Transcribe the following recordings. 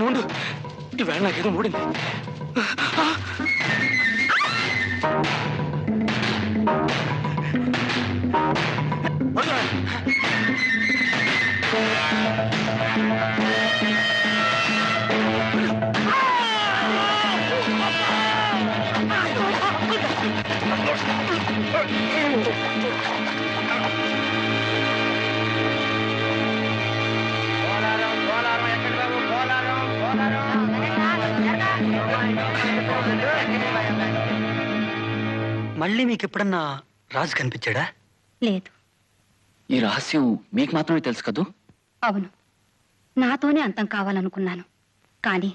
ఉండు, ఈవేళ నాకేదో మూడింది. మళ్ళీ మీకు ఎప్పుడన్నా రాజు కనిపించాడా? లేదు. ఈ రహస్యం మీకు మాత్రమే తెలుసు కదూ? అవును, నాతోనే అంతం కావాలనుకున్నాను. కానీ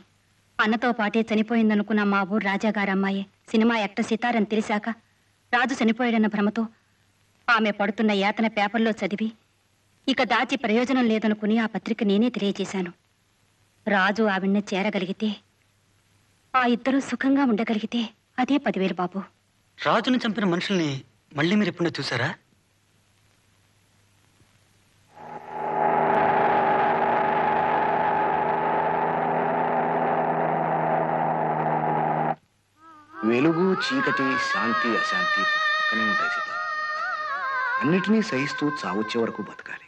అన్నతో పాటే చనిపోయిందనుకున్న మా ఊరు రాజాగారు అమ్మాయి సినిమా యాక్టర్ సితారని తెలిసాక రాజు చనిపోయాడన్న భ్రమతో ఆమె పడుతున్న యాతన పేపర్లో చదివి ఇక దాచి ప్రయోజనం లేదనుకుని ఆ పత్రిక నేనే తెలియజేశాను. రాజు ఆవిడ్ని చేరగలిగితే, ఆ ఇద్దరూ సుఖంగా ఉండగలిగితే అదే 10,000 బాబు. రాజుని చంపిన మనుషుల్ని మళ్ళీ మీరు ఎప్పుడో చూసారా? వెలుగు, చీకటి, శాంతి, అశాంతి పక్కనే ఉంటాయి సీత. అన్నిటినీ సహిస్తూ చావొచ్చే వరకు బతకాలి.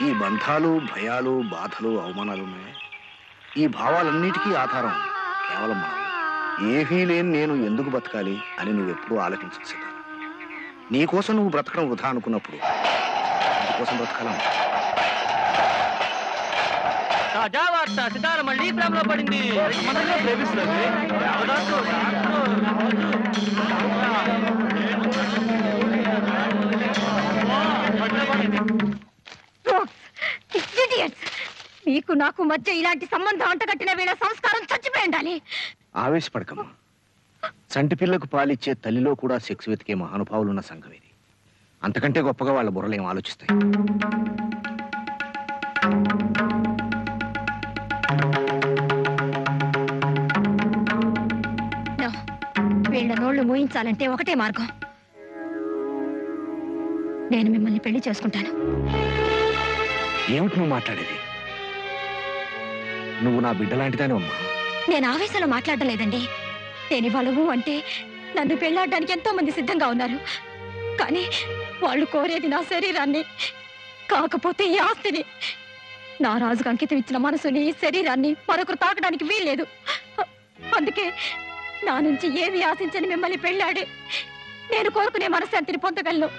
ఈ బంధాలు, భయాలు, బాధలు, అవమానాలు ఉన్నాయి. ఈ భావాలన్నిటికీ ఆధారం కేవలం మనం. ఏమీ లేని నేను ఎందుకు బతకాలి అని నువ్వెప్పుడూ ఆలోచించు సీత. నీకోసం నువ్వు బ్రతకడం వృధా అనుకున్నప్పుడు నీకోసం బ్రతకాలమ్మా. తాజావార్త, సితార మళ్ళీ ప్రేమలో పడింది. మీకు నాకు మధ్య ఇలాంటి సంబంధం అంటగట్టిన వీళ్ళ సంస్కారం చచ్చిపోయి ఉండాలి. ఆవేశపడకమ్మా. సంటి పిల్లకు పాలిచ్చే తల్లిలో కూడా సెక్స్ వెతికే మహానుభావులున్న సంఘం ఇది. అంతకంటే గొప్పగా వాళ్ళ బుర్రలు ఏం ఆలోచిస్తాయి? వీళ్ళ నోళ్లు మూయించాలంటే ఒకటే మార్గం. నేను మిమ్మల్ని పెళ్లి చేసుకుంటాను. ఏమిటి నువ్వు మాట్లాడేది? నువ్వు నా బిడ్డ లాంటిదాని అమ్మా. నేను ఆవేశంలో మాట్లాడడం లేదండి. నేను ఇవ్వలేవు అంటే నన్ను పెళ్లాడడానికి ఎంతో మంది సిద్ధంగా ఉన్నారు. కానీ వాళ్ళు కోరేది నా శరీరాన్ని, కాకపోతే ఈ ఆస్తిని. నా రాజుకు అంకితం ఇచ్చిన మనసుని, శరీరాన్ని మరొకరు తాకడానికి వీల్లేదు. అందుకే నా నుంచి ఏమి ఆశించని మిమ్మల్ని పెళ్ళాడి నేను కోరుకునే మనశ్శాంతిని పొందగలను.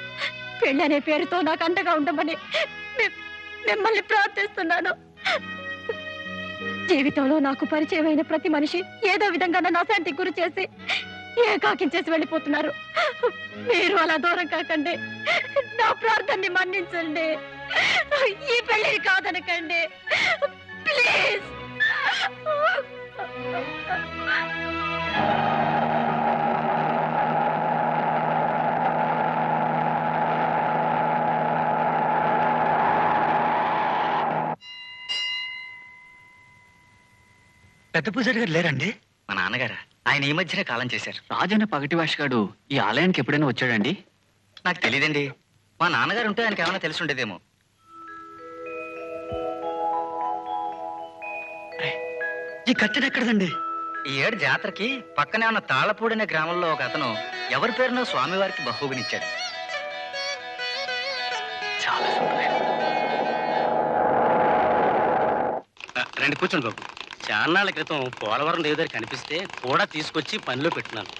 పెళ్ళి అనే పేరుతో నాకు అండగా ఉండమని మిమ్మల్ని ప్రార్థిస్తున్నాను. జీవితంలో నాకు పరిచయమైన ప్రతి మనిషి ఏదో విధంగా నన్ను అశాంతికి గురి చేసి ఏకాకించేసి వెళ్ళిపోతున్నారు. మీరు అలా దూరం కాకండి. నా ప్రార్థనని మన్నించండి. ఈ పెళ్లిని కాదనకండి ప్లీజ్. పెద్ద పూజారి గారు లేరండి? మా నాన్నగారు ఆయన ఈ మధ్యనే కాలం చేశారు. రాజన్న పగటి వేషగాడు ఈ ఆలయానికి ఎప్పుడైనా వచ్చాడండి? నాకు తెలియదండి. మా నాన్నగారు ఉంటే ఆయనకి ఏమైనా తెలిసి ఉండేదేమో. ఈ కట్టెడు ఎక్కడదండి? ఈ ఏడు జాతరకి పక్కనే ఉన్న తాళపూడి అనే గ్రామంలో ఒక అతను ఎవరి పేరునో స్వామివారికి బహుగునిచ్చాడు. చాలా సంతోషం. రండి కూర్చోండి బాబు. చాన్నాళ్ళ క్రితం పోలవరం దేవి దగ్గర కనిపిస్తే కూడా తీసుకొచ్చి పనిలో పెట్టినాను.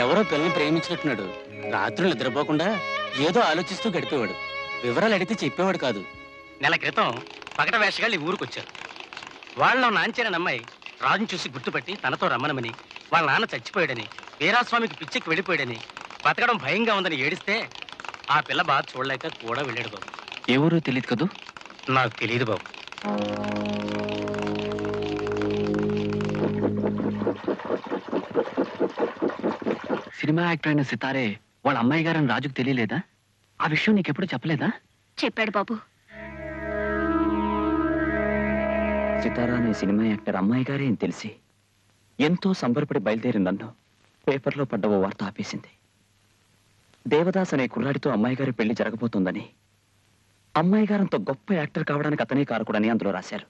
ఎవరో పిల్లల్ని ప్రేమించినట్టున్నాడు. రాత్రులు నిద్రపోకుండా ఏదో ఆలోచిస్తూ గడిపేవాడు. వివరాలు అడిగితే చెప్పేవాడు కాదు. నెల క్రితం పగట వేషగాళ్ళు ఈ ఊరికి వచ్చారు. వాళ్ళ నాంచేరని అమ్మాయి రాజుని చూసి గుర్తుపట్టి తనతో రమ్మనమని, వాళ్ళ నాన్న చచ్చిపోయాడని, వీరాస్వామికి పిచ్చెక్కి వెళ్ళిపోయాడని, బతకడం భయంగా ఉందని ఏడిస్తే ఆ పిల్ల బాధ చూడలేక కూడా వెళ్ళాడు బాబు. ఎవరూ తెలియదు కదూ? నాకు తెలియదు బాబు. సినిమా యాక్టర్ అయిన సితారే వాళ్ళ అమ్మాయి గారని రాజుకు తెలియలేదా? ఆ విషయం నీకెప్పుడు చెప్పలేదా? చెప్పాడు బాబు. సితారా అనే సినిమా యాక్టర్ అమ్మాయి గారే అని తెలిసి ఎంతో సంబరపడి బయలుదేరి నన్ను పేపర్లో పడ్డ ఓ వార్త ఆపేసింది. దేవదాస్ అనే కుర్రాడితో అమ్మాయి గారి పెళ్లి జరగబోతుందని అమ్మాయి గారంత గొప్ప యాక్టర్ కావడానికి అతనే కారకుడని అందులో రాశారు.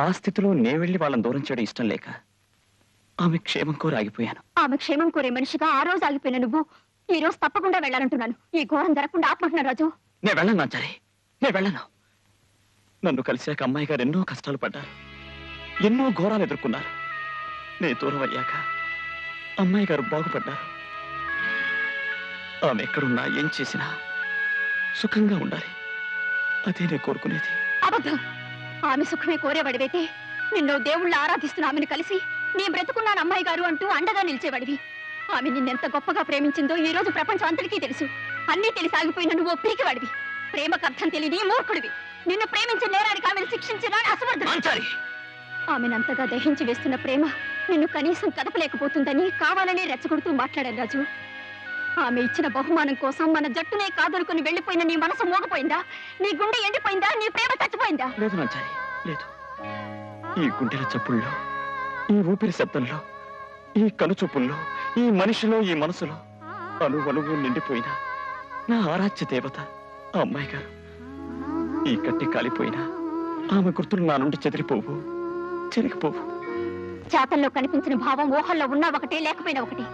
ఆ స్థితిలో నే వెళ్ళి వాళ్ళని దూరం చేయడం ఇష్టం లేక ఆమె క్షేమం కోరి ఆగిపోయాను. ఆమె క్షేమం కోరే మనిషిగా ఆ రోజు ఆగిపోయిన నువ్వు ఈ రోజు తప్పకుండా వెళ్ళాలంటున్నాను. ఈ ఘోరం జరగకుండా ఆపమంటున్నా రాజు. నేను వెళ్ళను నాచారి, నేను వెళ్ళను. నన్ను కలిశాక అమ్మాయి గారు ఎన్నో కష్టాలు పడ్డారు, ఎన్నో ఘోరాలు ఎదుర్కొన్నారు. నేను దూరం అయ్యాక అమ్మాయి గారు బాగుపడ్డారు. ఆమె ఎక్కడున్నా ఏం చేసినా సుఖంగా ఉండాలి, అదే నేను కోరుకునేది. అబద్ధం. ఆమె సుఖమే కోరేవాడివైతే నిన్ను దేవుళ్ళ ఆరాధిస్తున్న ఆమెను కలిసి నీ బ్రతుకున్నాను అమ్మాయి గారు అంటూ అండగా నిలిచేవాడివి. ఆమె నిన్నెంత గొప్పగా ప్రేమించిందో ఈ రోజు ప్రపంచం అంతటికీ తెలుసు. అన్నీ తెలిసి ఆగిపోయిన నువ్వు పీకివాడివి, ప్రేమకు అర్థం తెలియని మూర్ఖుడివి. నిన్ను ప్రేమించిన నేరానికి ఆమెను శిక్షించిన అసమర్థుడు. ఆమెనంతగా దహించి వేస్తున్న ప్రేమ నిన్ను కనీసం కదపలేకపోతుందని కావాలనే రెచ్చగొడుతూ మాట్లాడాను రాజు. ఆమె ఇచ్చిన బహుమానం కోసం మన జట్టునే కాదనుకుని వెళ్ళిపోయిన నీ మనసు మోగపోయిందా? నీ గుండె ఎండిపోయిందా? నీ ప్రేమ చచ్చిపోయిందా? లేదు నాచారి, లేదు. ఈ గుండెల చప్పుల్లో, ఈ ఊపిరి శబ్దంలో, ఈ కనుచూపుల్లో, ఈ మనిషిలో, ఈ మనసులో అణువణువు నిండిపోయిన నా ఆరాధ్య దేవత ఆ అమ్మాయి గారు. ఈ కట్టి కాలిపోయినా ఆమె గుర్తులు నా నుండి చెదిరిపోవు, చెరిగిపోవు. చేతల్లో కనిపించిన భావం ఊహల్లో ఉన్నా ఒకటే, లేకపోయినా ఒకటి.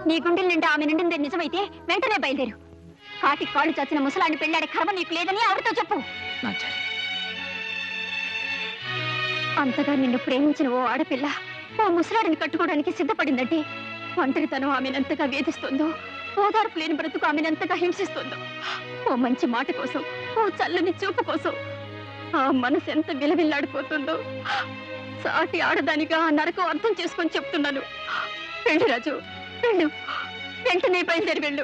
నీ గుండెల నిండా ఆమె నిండింది నిజమైతే వెంటనే బయలుదేరు. కాటి కాళ్ళు చాచిన ముసలాన్ని పెళ్ళాడే కర్మ నీకు లేదని ఆవిడతో చెప్పు. నాచారి, అంతగా నిన్ను ప్రేమించిన ఓ ఆడపిల్ల ఓ ముసలాడిని కట్టుకోవడానికి సిద్ధపడిందంటే ఒంటరితనం ఆమెనెంతగా వేధిస్తుందో, ఓదార్పు లేని బ్రతుకు ఆమెనెంతగా హింసిస్తుందో. ఓ మంచి మాట కోసం, ఓ చల్లని చూపు కోసం ఆ మనసు ఎంత విలవిల్లాడిపోతుందో సాటి ఆడదానిగా ఆ నరకం అర్థం చేసుకొని చెప్తున్నాను. వెళ్ళు రాజు, వెళ్ళు. వెంటనే బయలుదేరి వెళ్ళు.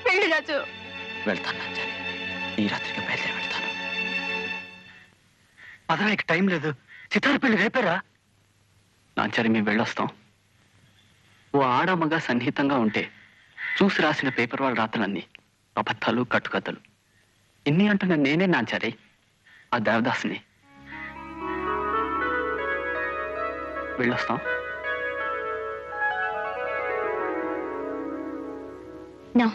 వెళ్ళు రాజు. వెళ్తాను నాచారి, ఈ రాత్రికి బయలుదేరి వెళ్తాను. పదనానికి టైం లేదు. సితార పెళ్లి రేపారా? నాచారి, మేము వెళ్ళొస్తాం. ఓ ఆడమగా సన్నిహితంగా ఉంటే చూసి రాసిన పేపర్ వాళ్ళ రాతలన్నీ అబద్ధాలు, కట్టుకథలు. ఇన్ని అంటున్నా నేనే నాచారి, ఆ దేవదాసుని. వెళ్ళొస్తాం. నో,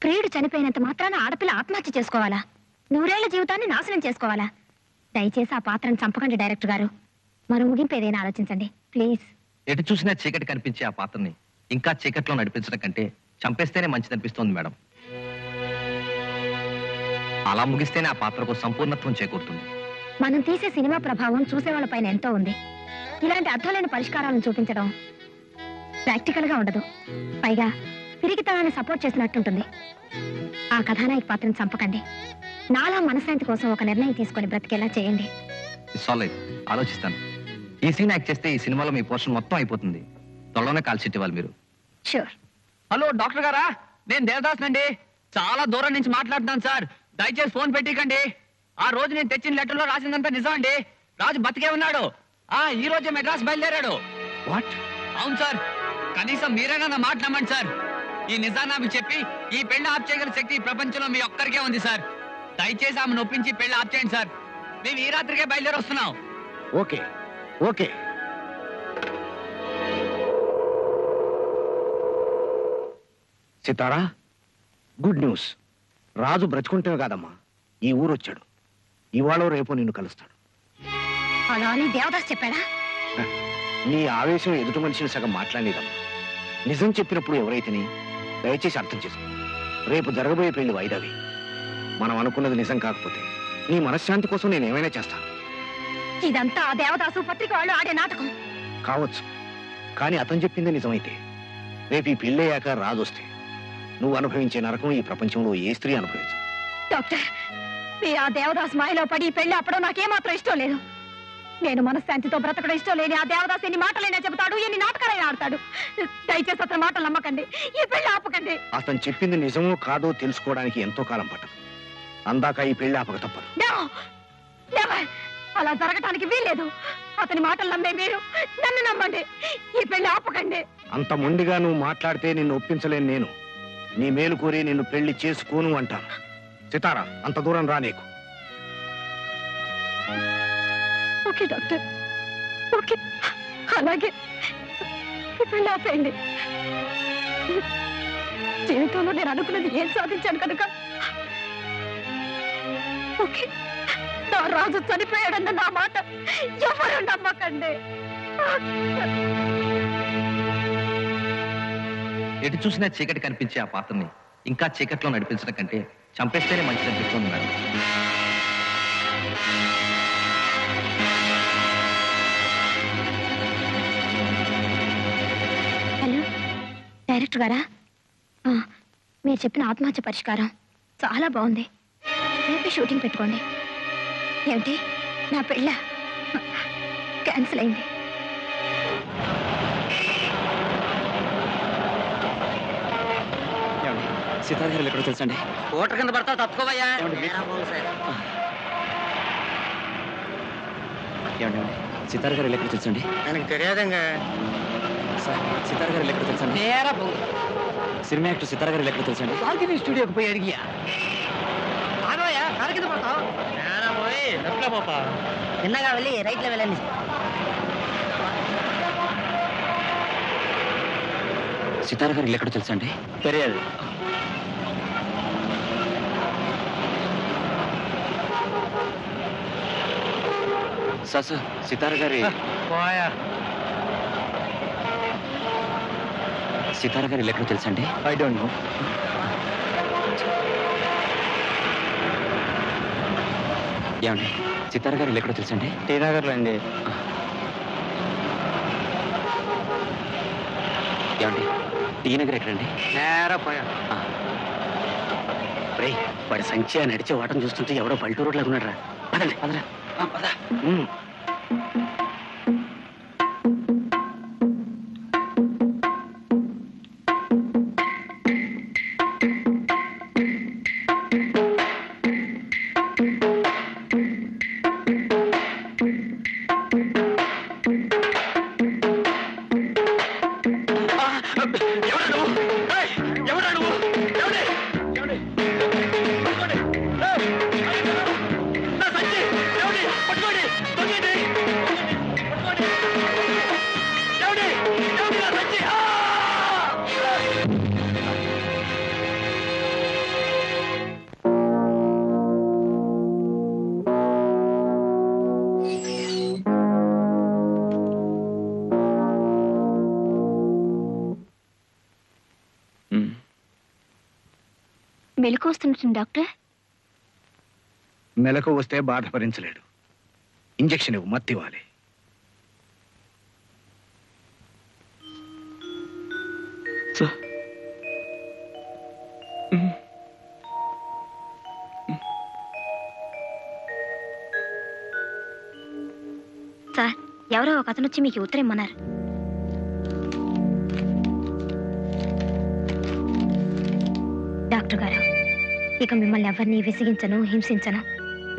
ప్రియుడు చనిపోయినంత మాత్రాన ఆడపిల్ల ఆత్మహత్య చేసుకోవాలా? నూరేళ్ల జీవితాన్ని నాశనం చేసుకోవాలా? దయచేసి ఆ పాత్రను చంపకండి డైరెక్టర్ గారు. మరో ముగింపు ఏదైనా ఆలోచించండి ప్లీజ్. ఎటు చూసినా చీకటి కనిపించే ఆ పాత్రని ఇంకా చీకట్లో నడిపించడం కంటే చంపేస్తేనే మంచిదనిపిస్తోంది మేడం. అలా ముగిస్తేనే ఆ పాత్రకు సంపూర్ణత్వం చేకూరుతుంది. మనం తీసే సినిమా ప్రభావం చూసేవాళ్ళ పైన ఎంతో ఉంది. ఇలాంటి అర్థాలైన పరిష్కారాలను చూపించడం ప్రాక్టికల్ గా ఉండదు. పైగా పిరికితనాన్ని సపోర్ట్ చేసినట్టుంటుంది. ఆ కథానాయక పాత్రను చంపకండి. నాలా మనశ్శాంతి కోసం ఒక నిర్ణయం తీసుకొని బ్రతికేలా చేయండి. ఆలోచిస్తాను. ఈ సీన్ యాక్ట్ చేస్తే ఈ సినిమాలో మీ పోర్షన్ మొత్తం అయిపోతుంది. త్వరలోనే కాల్ షీట్ ఇవ్వాలి మీరు. షూర్. హలో డాక్టర్ గారా, నేను దేవదాస్ నండి. చాలా దూరం నుంచి మాట్లాడుతున్నాను సార్. దయచేసి ఫోన్ పెట్టికండి. ఆ రోజు నేను తెచ్చిన లెటర్లో రాసిందంతా నిజం అండి. రాజు బతికే ఉన్నాడు. ఈ రోజే మెడ్రాస్ బయలుదేరాడు. వాట్? అవును సార్. కనీసం మీరైనా నా మాట నమ్మండి సార్. ఈ నిజాన్ని ఆమె చెప్పి ఈ పెళ్లి ఆప్ చేయగల శక్తి ఈ ప్రపంచంలో మీ ఒక్కరికే ఉంది సార్. దయచేసి ఆమె నొప్పించి పెళ్లి ఆప్ చేయండి సార్. మేము ఈ రాత్రికే బయలుదేరి వస్తున్నాం. Okay okay. Sitara, good news. Raju బ్రతుకుంటే కాదమ్మా, ఈ ఊరు వచ్చాడు. ఇవాళ రేపు నిన్ను కలుస్తాడు. అలా అని దేవదాస్ చెప్పాడా? నీ ఆవేశం ఎదుటి మనిషిని సగం మాట్లాడేదమ్మా. నిజం చెప్పినప్పుడు ఎవరైతేనే దయచేసి అర్థం చేసుకో. రేపు జరగబోయే పెళ్లి వాయిదావి. మనం అనుకున్నది నిజం కాకపోతే నీ మనశ్శాంతి కోసం నేను ఏమైనా చేస్తాను. ఇదంతా ఆ దేవదాసు పత్రిక వాళ్ళు ఆడే నాటకం కావచ్చు, కానీ అతను చెప్పింది నిజమైతే రేపు ఈ పెళ్ళయ్యాక రాజొస్తే నువ్వు అనుభవించే నరకం ఈ ప్రపంచంలో ఏ స్త్రీ అనుభవించు. డాక్టర్, మీరు ఆ దేవదాస్ మాయలో పడి ఈ పెళ్లి అప్పడం నాకేమాత్రం ఇష్టం లేదు. నేను మనశ్శాంతితో బ్రతకడం ఇష్టం లేని ఆ దేవదాస్ ఎన్ని మాటలైనా చెబుతాడు, ఎన్ని నాటకాలైనా ఆడతాడు. దయచేసి అతని మాటలు నమ్మకండి, ఈ పెళ్లి ఆపకండి. అతను చెప్పింది నిజమో కాదో తెలుసుకోవడానికి ఎంతో కాలం పట్టదు. అందాక ఈ పెళ్లి ఆపక తప్పదు. No! Never! అలా జరగటానికి వీల్లేదు. అతని మాటలు నమ్మే మీరు నన్ను నమ్మండి, ఈ పెళ్లి ఆపకండి. అంత మొండిగా నువ్వు మాట్లాడితే నిన్ను ఒప్పించలేను. నేను నీ మేలు కోరి నిన్ను పెళ్లి చేసుకోను అంటాను. సితారా, అంత దూరం రా నీకు. ఓకే డాక్టర్, ఓకే, అలాగే ఈ పెళ్లి ఆపేయండి. జీవితంలో నేను అనుకున్నది ఏం సాధించాను కనుక ఓకే, నా రాజు చనిపోయాడన్న నా మాట ఎవరు నమ్మకండి. ఎటు చూసినా చీకటి కనిపించే ఆ పాత్రని ఇంకా చీకట్లో నడిపించడం కంటే చంపేస్తేనే మంచి అనిపిస్తుంది మేడం. హలో డైరెక్టర్ గారా? మీరు చెప్పిన ఆత్మహత్య పరిష్కారం చాలా బాగుంది. రేపే షూటింగ్ పెట్టుకోండి. ఏమిటి, నా పెళ్ళ క్యాన్సిల్ అయింది. సితార గారు ఎక్కడో తెలుసండి. ఓటర్ కింద పడతా తప్పుకోవయ్యా. ఏమండి సితార గారు ఎక్కడ తెలుసండి? எனக்கு தெரியாதுங்க. సార్ సితార గారు ఎక్కడ తెలుసండి? నేరా పో. సినిమా యాక్టర్ సితార గారు ఎక్కడ తెలుసండి? బాల్కనీ స్టూడియోకి పోయి అడిగియా. ఆగోయా, కారు కింద పడతావు. నేరా పోయి లెఫ్ట్లో పోపా. చిన్నగా వెళ్ళి రైట్లో వెళ్ళండి. సితార గారు ఎక్కడ తెలుసండి? తెలియదు. సార్ సితార గారి పోయా. సితార గారు ఎక్కడ తెలుసండి? I don't know. ఏమండి సితార గారు ఎక్కడ తెలుసండి? టీ నగర్లో అండి. ఏమండి టీ నగర్ ఎక్కడండి? నేరా పోయా. రేయ్, వాడి సంఖ్య నడిచే వాటం చూస్తుంటే ఎవడో పల్లెటూరు రోడ్లో ఉన్నాడు రా. పదండి పదరా. పద. మెలకు వస్తున్నట్టుంది డాక్టర్. మెలకు వస్తే బాధ భరించలేడు. ఇంజెక్షన్ ఇవ్వు, మత్తి ఇవ్వాలి. సార్, ఎవరో ఒక అతను వచ్చి మీకు ఉత్తరం ఇమ్మన్నారు. డాక్టర్ గారు, ఇక మిమ్మల్ని ఎవరిని విసిగించను, హింసించను.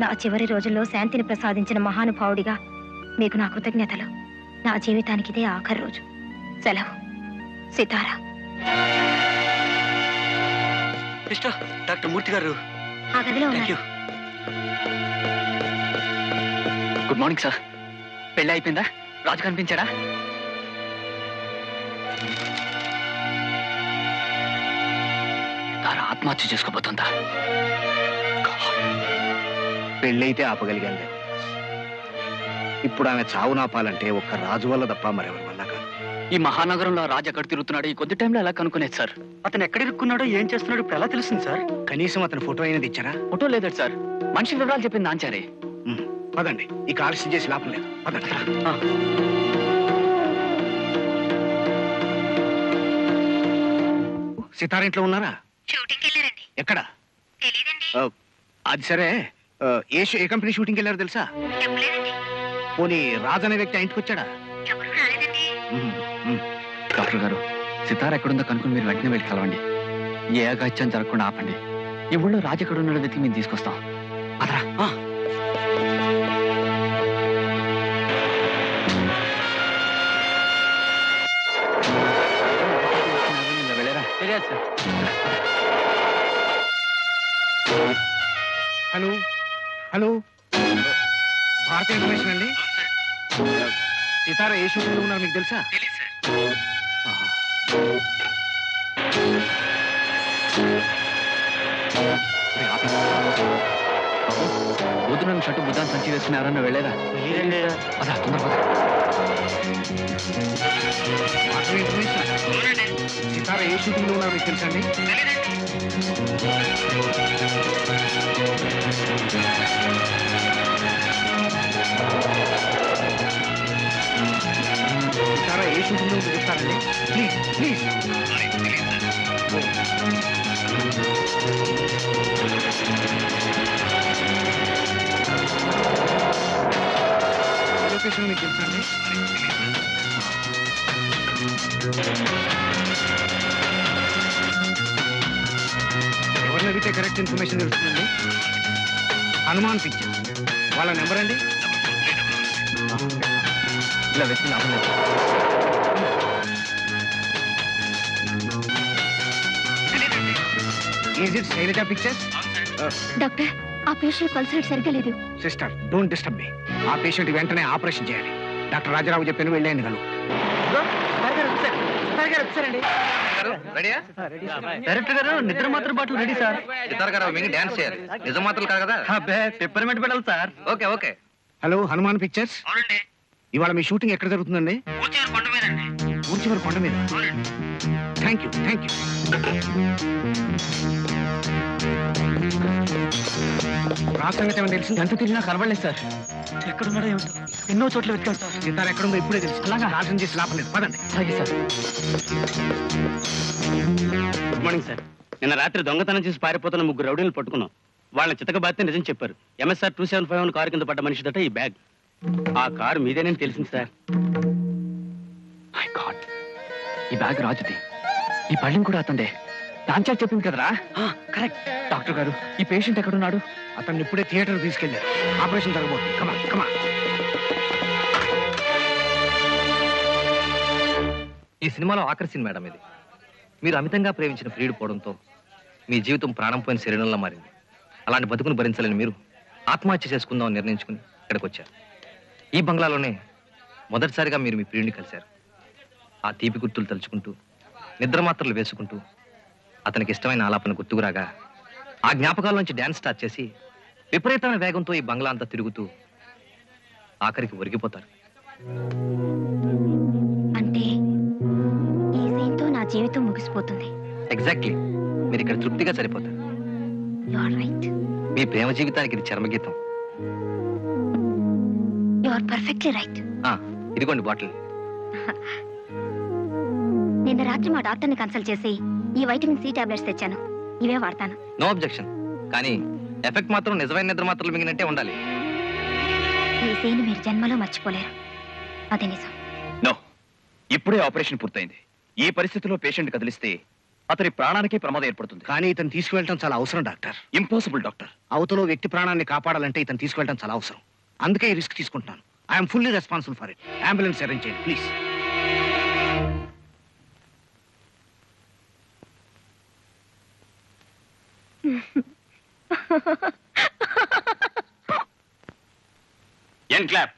నా చివరి రోజుల్లో శాంతిని ప్రసాదించిన మహానుభావుడిగా మీకు నా కృతజ్ఞతలు. నా జీవితానికి ఇదే ఆఖరి రోజు. సెలవు. సితారా. డాక్టర్ మూర్తి గారు ఆ గదిలో ఉన్నారు. Good morning sir. పెళ్ళి అయిపోయిందా? రాజు కనిపించాడా? తారా ఆత్మహత్య చేసుకోబోతుందా? పెళ్ళైతే ఆపగలిగాను. ఇప్పుడు ఆమె చావు నాపాలంటే ఒక్క రాజు వల్ల తప్ప మరెవరి వల్ల కాదు. ఈ మహానగరంలో రాజు ఎక్కడ తిరుగుతున్నాడు ఈ కొద్ది టైంలో ఎలా కనుక్కునేది సార్? అతను ఎక్కడ ఇరుక్కున్నాడో ఏం చేస్తున్నాడో ఇప్పుడు ఎలా తెలుస్తుంది సార్? కనీసం అతని ఫోటో అయినది ఇచ్చారా? ఫోటో లేదట సార్. మనిషి వివరాలు చెప్పింది నాంచారే. పదండి, ఈ ఆలస్యం చేసి లాభం లేదు. పదండి. సితారింట్లో ఉన్నారా? ఎక్కడ? అది సరే, ఏ కంపెనీ షూటింగ్కి వెళ్ళారో తెలుసా? పోనీ రాజు అనే వ్యక్తి ఇంటికి వచ్చాడా? డాక్టర్ గారు, సితార ఎక్కడుందో కనుక్కుని మీరు వెంటనే వెళ్ళి కలవండి. ఏ అగాత్యం జరగకుండా ఆపండి. ఈ ఊళ్ళో రాజు ఎక్కడున్నాడో వెతికి మేము తీసుకొస్తాం. అదరా. వెళ్ళారా? తెలియదు సార్. హలో హలో, భారత ఇన్ఫర్మేషన్ అండి. సితార ఏ షూటింగ్లో ఉన్నారు మీకు తెలుసా? కూతురు షర్టు బుద్ధాన్ని సంచి వేసుకుని ఎవరన్నా వెళ్ళేదా? పద, తొందర పద. సితారా ఏ షూటింగ్ లో ఉన్నారో మీకు తెలుసా అండి? సితారా ఏ షూటింగ్ లో చెప్తారండి? Please please. లొకేషన్ మీకు తెలుసా అండి? ఎవరిని అడిగితే కరెక్ట్ ఇన్ఫర్మేషన్ తెలుస్తుందండి? హనుమాన్ పిక్చర్స్. వాళ్ళ నెంబర్ అండి? ఇలా వెతికి లాభం లేదు. Is it Shailaja pictures? Doctor ఆ పేషెంట్ పల్స్ రేట్ సరిగ్గా లేదు. Sister don't disturb me. ఆ పేషెంట్ వెంటనే ఆపరేషన్ చేయాలి. డాక్టర్ రాజారావు చెప్పాను, వెళ్ళండి గలు. డైరెక్టర్ గారు నిద్ర మాత్రం బాటలు రెడీ సార్. డాన్స్ చేయాలి. నిజం మాత్రం కాదు కదా. పెప్పర్మెంట్ పెట్టాలి sir. Okay okay. Hello Hanuman pictures. ఇవాళ మీ షూటింగ్ ఎక్కడ జరుగుతుందండి? ఊర్చివరి కొండ మీద. Thank you thank you. రాష్ట్రంగా ఏమైనా తెలిసింది? ఎంత తిరిగినా కనబడలేదు సార్. ఎక్కడున్నాడో ఏమిటో ఎన్నో చోట్ల వెతికాం సార్. సితారా ఎక్కడుందో ఇప్పుడే తెలుసు. అలాగా ఆలోచన చేసి లాపలేదు. పదండి. అలాగే సార్. Good morning sir. నిన్న రాత్రి దొంగతనం చేసి పారిపోతున్న 3 రౌడీలు పట్టుకున్నాం. వాళ్ళని చితకబాతే నిజం చెప్పారు. ఎంఎస్ఆర్ 2751 కారు కింద పడ్డ మనిషిదట ఈ బ్యాగ్. ఆ కారు మీదేనని తెలిసింది సార్. మై గాడ్, ఈ బ్యాగ్ రాజుది. ఈ పళ్ళెం కూడా అతందే. డాన్చార్ చెప్పింది కదరా? కరెక్ట్. డాక్టర్ గారు, ఈ పేషెంట్ ఎక్కడున్నాడు? అతన్ని ఇప్పుడే థియేటర్ తీసుకెళ్లారు. ఆపరేషన్ జరగబోతుంది. కమా కమా. ఈ సినిమాలో ఆఖరి సీన్ మేడం ఇది. మీరు అమితంగా ప్రేమించిన ప్రియుడు పోవడంతో మీ జీవితం ప్రాణం పోయిన శరీరంలో మారింది. అలాంటి బతుకును భరించలేని మీరు ఆత్మహత్య చేసుకుందామని నిర్ణయించుకుని ఇక్కడికి వచ్చారు. ఈ బంగ్లాలోనే మొదటిసారిగా మీరు మీ ప్రియుడిని కలిశారు. ఆ తీపి గుర్తులు తలుచుకుంటూ నిద్ర మాత్రలు వేసుకుంటూ అతనికి ఇష్టమైన ఆలాపన గుర్తుకురాగా ఆ జ్ఞాపకాల నుంచి డ్యాన్స్ స్టార్ట్ చేసి విపరీతమైన వేగంతో ఈ బంగ్లా అంతా తిరుగుతూ ఆఖరికి ఒరిగిపోతారు. అంటే ఈ సీన్తో నా జీవితం ముగిసిపోతుంది. ఎగ్జాక్ట్లీ. మీరు ఇక్కడ తృప్తిగా సరిపోతారు. You are right. మీ ప్రేమ జీవితానికి ఇది చర్మగీతం. You are perfectly right. ఇదిగోండి బాటిల్. నిన్న రాత్రి మా డాక్టర్ని కన్సల్ట్ చేసి ఈ వైటమిన్ సి టాబ్లెట్స్ తెచ్చాను. ఇవే వాడతాను. No objection. కానీ ఎఫెక్ట్ మాత్రం నిజమైన నిద్ర మాత్రలు మింగినట్టే ఉండాలి. ఈ సీన్ మీరు జన్మలో మర్చిపోలేరు. అది నిజం. నో, ఇప్పుడే ఆపరేషన్ పూర్తయింది. ఈ పరిస్థితిలో పేషెంట్ కదిలిస్తే అతని ప్రాణానికి ప్రమాదం ఏర్పడుతుంది. కానీ ఇతను తీసుకువెళ్ళటం చాలా అవసరం డాక్టర్. Impossible doctor. అవతలో వ్యక్తి ప్రాణాన్ని కాపాడాలంటే ఇతను తీసుకువెళ్ళటం చాలా అవసరం. అందుకే ఈ రిస్క్ తీసుకుంటున్నాను. I'm fully responsible for it. Ambulance arrange చేయండి ప్లీజ్. ఏం క్లాప్.